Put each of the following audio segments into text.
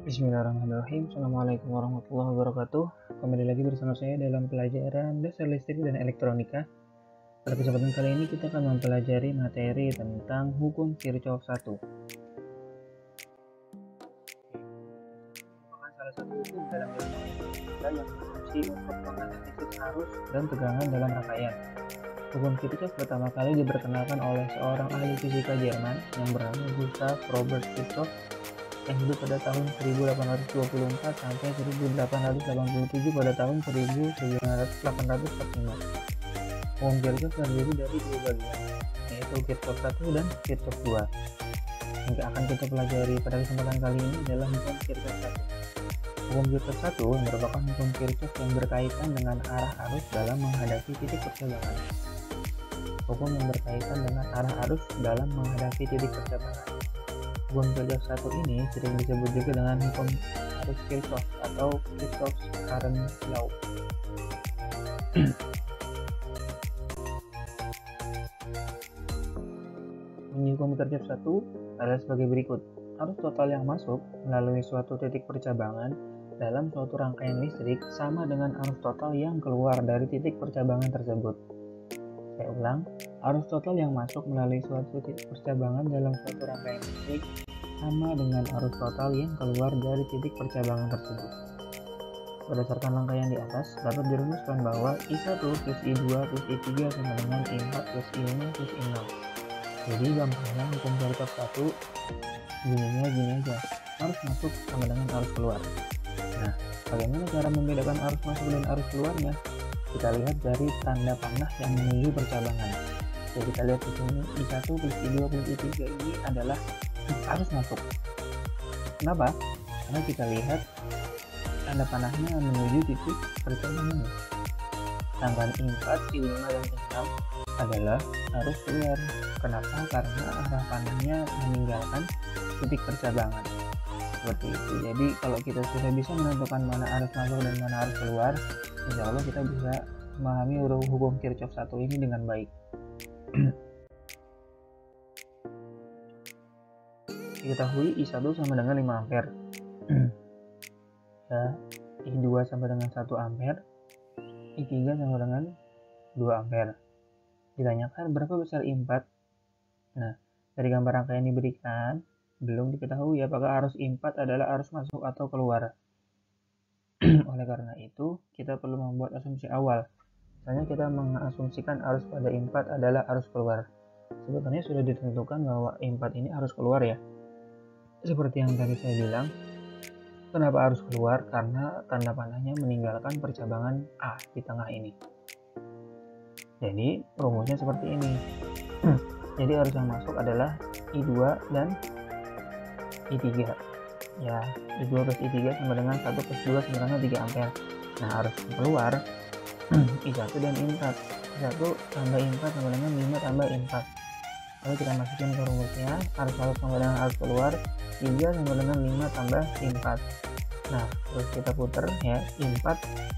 Bismillahirrahmanirrahim. Assalamualaikum warahmatullahi wabarakatuh. Kembali lagi bersama saya dalam pelajaran dasar listrik dan elektronika. Pada kesempatan kali ini kita akan mempelajari materi tentang hukum Kirchhoff 1. Merupakan salah satu hukum dalam ilmu elektronika yang berfungsi untuk menganalisis arus dan tegangan dalam rangkaian. Hukum Kirchhoff pertama kali diperkenalkan oleh seorang ahli fisika Jerman yang bernama Gustav Robert Kirchhoff yang hidup pada tahun 1824 sampai 1887 pada tahun 1845. Hukum Kirchhoff terdiri dari dua bagian, yaitu Kirchhoff 1 dan Kirchhoff 2. Yang akan kita pelajari pada kesempatan kali ini adalah hukum Kirchhoff 1. Hukum Kirchhoff 1 merupakan hukum Kirchhoff yang berkaitan dengan arah arus dalam menghadapi titik percabangan. Hukum yang berkaitan dengan arah arus dalam menghadapi titik percabangan. Hukum Kirchhoff 1 ini sering disebut juga dengan hukum arus Kirchhoff atau Kirchhoff's current law. Bunyi hukum Kirchhoff 1 adalah sebagai berikut. Arus total yang masuk melalui suatu titik percabangan dalam suatu rangkaian listrik sama dengan arus total yang keluar dari titik percabangan tersebut. Saya ulang, arus total yang masuk melalui suatu titik percabangan dalam suatu rangkaian listrik sama dengan arus total yang keluar dari titik percabangan tersebut. Berdasarkan rangkaian di atas, dapat dirumuskan bahwa I1 plus I2 plus I3 sama dengan I4 plus I5 plus I6. Jadi gampangnya hukum Kirchhoff 1 bunyinya gini aja, arus masuk sama dengan arus keluar. Nah, bagaimana cara membedakan arus masuk dan arus keluarnya? Kita lihat dari tanda panah yang menuju percabangan. Jadi kita lihat di sini I1 plus I2 plus I3 ini adalah arus masuk. Kenapa? Karena kita lihat tanda panahnya menuju titik percabangan. Sedangkan I4, I5 dan I6 adalah arus keluar. Kenapa? Karena arah panahnya meninggalkan titik percabangan. Seperti itu. Jadi kalau kita sudah bisa menentukan mana arus masuk dan mana arus keluar, insya Allah kita bisa memahami hukum Kirchhoff 1 ini dengan baik. Diketahui I1 sama dengan 5 ampere. Ya, I2 sama dengan 1 ampere, I3 sama dengan 2 ampere. Ditanyakan berapa besar I4. Nah, dari gambar rangkaian diberikan, belum diketahui apakah arus I4 adalah arus masuk atau keluar. Oleh karena itu, kita perlu membuat asumsi awal. Misalnya kita mengasumsikan arus pada I4 adalah arus keluar. Sebetulnya sudah ditentukan bahwa I4 ini arus keluar ya. Seperti yang tadi saya bilang, kenapa arus keluar? Karena tanda panahnya meninggalkan percabangan A di tengah ini. Jadi rumusnya seperti ini. Jadi arus yang masuk adalah I2 dan I3. Ya, I2 plus I3 sama dengan 1 plus 2 sama dengan 3 ampere. Nah, arus keluar I1 dan I4. I1 tambah I4 sama dengan 5 tambah I4. Lalu kita masukin ke rumusnya, arus masuk sama dengan arus keluar 3 sama dengan 5 tambah I4. Nah, terus kita putar ya, I4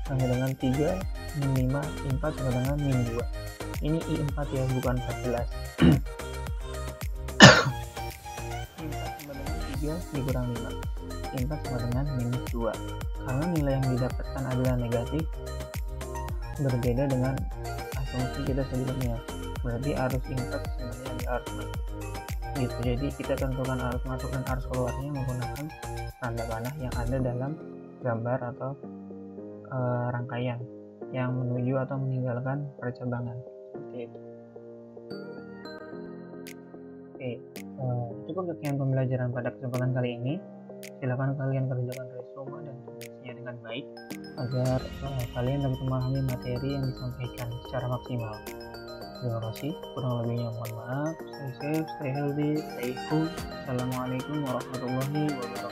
sama dengan 3 min 5, I4 sama dengan min 2. Ini I4 ya, bukan 14. I4 sama dengan 3 dikurang 5. I4 sama dengan minus 2. Karena nilai yang didapatkan adalah negatif, berbeda dengan asumsi kita sebelumnya. Berarti arus I4 sebenarnya di arus masuk. Gitu. Jadi kita tentukan arus masuk dan arus keluarnya menggunakan tanda panah yang ada dalam gambar atau rangkaian yang menuju atau meninggalkan percabangan. Seperti itu. Oke, cukup sekian pembelajaran pada kesempatan kali ini. Silakan kalian kerjakan resume dan tulisnya dengan baik agar kalian dapat memahami materi yang disampaikan secara maksimal. Terima kasih. Kurang lebihnya mohon maaf. Stay safe, stay healthy, stay cool. Assalamualaikum warahmatullahi wabarakatuh.